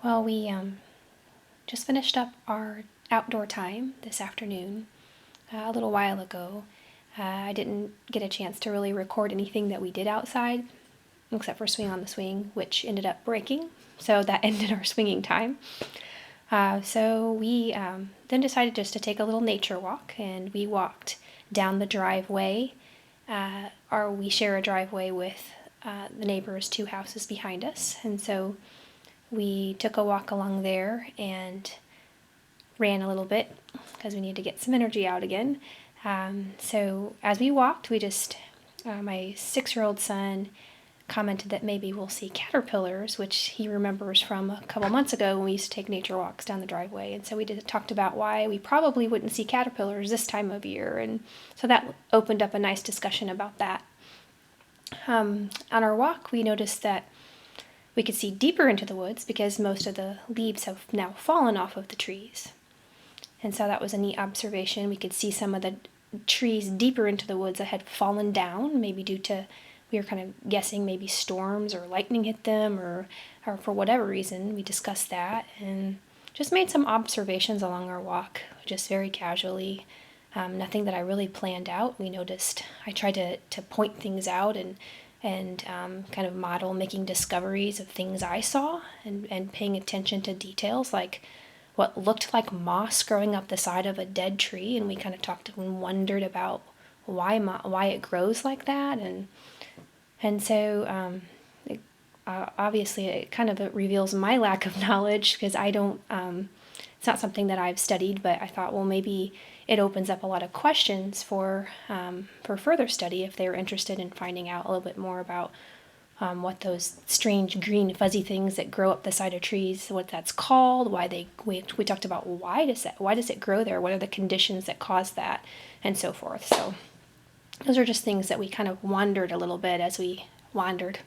Well, we just finished up our outdoor time this afternoon a little while ago. I didn't get a chance to really record anything that we did outside, except for swing on the swing, which ended up breaking. So that ended our swinging time. So we then decided just to take a little nature walk, and we walked down the driveway. We share a driveway with the neighbors 2 houses behind us, and so we took a walk along there and ran a little bit because we needed to get some energy out again. So as we walked, my 6-year-old son commented that maybe we'll see caterpillars, which he remembers from a couple months ago when we used to take nature walks down the driveway. And so we talked about why we probably wouldn't see caterpillars this time of year. And so that opened up a nice discussion about that. On our walk, we noticed that we could see deeper into the woods because most of the leaves have now fallen off of the trees. And so that was a neat observation. We could see some of the trees deeper into the woods that had fallen down, maybe due to, we were kind of guessing maybe storms or lightning hit them or for whatever reason. We discussed that and just made some observations along our walk, just very casually. Nothing that I really planned out. We noticed, I tried to point things out and kind of model making discoveries of things I saw and paying attention to details like what looked like moss growing up the side of a dead tree, and we kind of talked and wondered about why it grows like that, and so obviously it kind of reveals my lack of knowledge because I don't. It's not something that I've studied, but I thought, well, maybe it opens up a lot of questions for further study if they're interested in finding out a little bit more about what those strange green fuzzy things that grow up the side of trees, what that's called, we talked about why does it grow there, what are the conditions that cause that, and so forth. So those are just things that we kind of wondered a little bit as we wandered.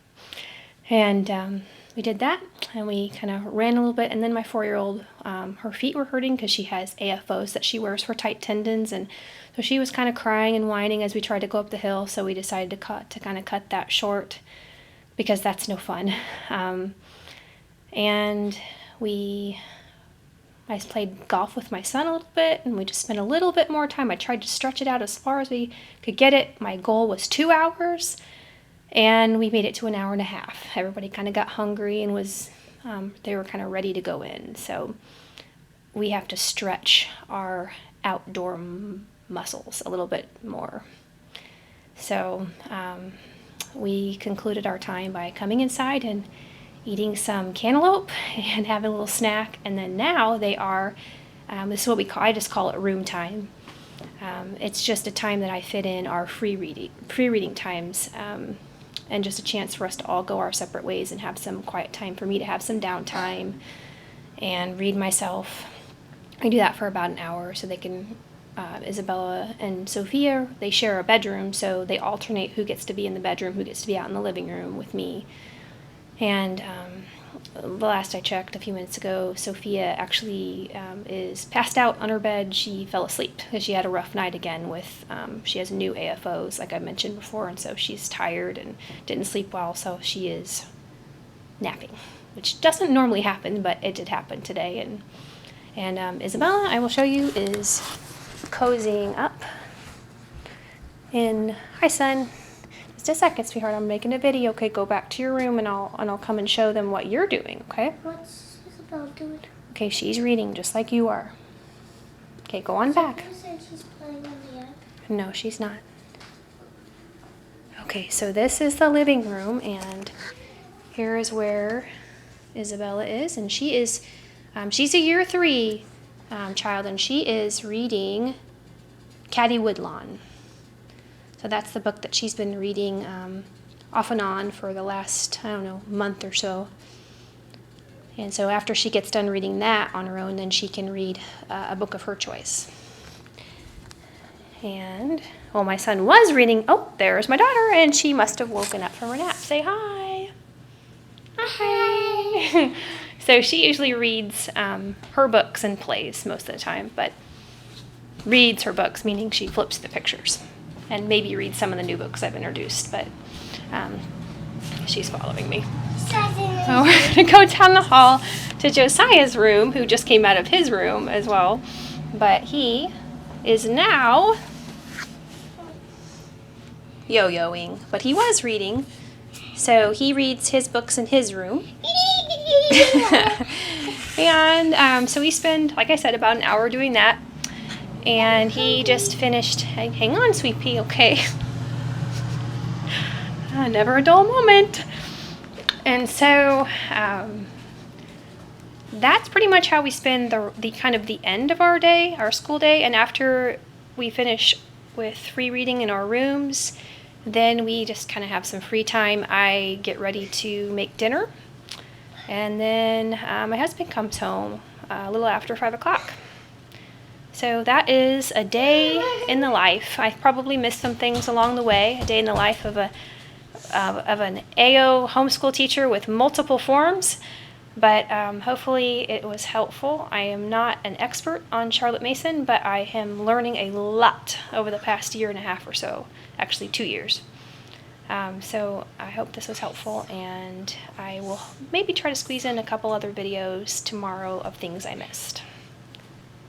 And we did that, and we kind of ran a little bit, and then my 4-year-old, her feet were hurting because she has AFOs that she wears for tight tendons, and so she was kind of crying and whining as we tried to go up the hill, so we decided to kind of cut that short because that's no fun. And I played golf with my son a little bit, and we just spent a little bit more time. I tried to stretch it out as far as we could get it. My goal was 2 hours. And we made it to an hour and a half. Everybody kind of got hungry and they were kind of ready to go in. So we have to stretch our outdoor muscles a little bit more. So we concluded our time by coming inside and eating some cantaloupe and having a little snack. And then now they are, this is what I just call it room time. It's just a time that I fit in our pre-reading times. And just a chance for us to all go our separate ways and have some quiet time for me to have some downtime and read myself. I do that for about an hour so they can, Isabella and Sophia, they share a bedroom, so they alternate who gets to be in the bedroom, who gets to be out in the living room with me. And the last I checked a few minutes ago, Sophia actually is passed out on her bed. She fell asleep because she had a rough night again with, she has new AFOs, like I mentioned before, and so she's tired and didn't sleep well, so she is napping, which doesn't normally happen, but it did happen today. And Isabella, I will show you, is cozying up. And hi, son. Just a second, sweetheart. I'm making a video. Okay, go back to your room, and I'll come and show them what you're doing. Okay? What's Isabel doing? Okay, she's reading just like you are. Okay, go on back. You said she's playing on the app. No, she's not. Okay, so this is the living room, and here is where Isabella is, and she's a year 3 child, and she is reading Caddy Woodlawn. So that's the book that she's been reading off and on for the last, month or so. And so after she gets done reading that on her own, then she can read a book of her choice. And, well, my son was reading, oh, there's my daughter, and she must have woken up from her nap. Say hi. Hi. So she usually reads her books and plays most of the time, but reads her books, meaning she flips the pictures. And maybe read some of the new books I've introduced, but she's following me. So we're going to go down the hall to Josiah's room, who just came out of his room as well. But he is now yo-yoing, but he was reading. So he reads his books in his room. And so we spend, like I said, about an hour doing that. And he just finished, hang on, Sweet Pea, okay. Never a dull moment. And so that's pretty much how we spend the kind of the end of our day, our school day. And after we finish with free reading in our rooms, then we just kind of have some free time. I get ready to make dinner. And then my husband comes home a little after 5 o'clock. So that is a day in the life. I probably missed some things along the way. A day in the life of an AO homeschool teacher with multiple forms. But hopefully it was helpful. I am not an expert on Charlotte Mason, but I am learning a lot over the past year and a half or so. Actually 2 years. So I hope this was helpful, and I will maybe try to squeeze in a couple other videos tomorrow of things I missed.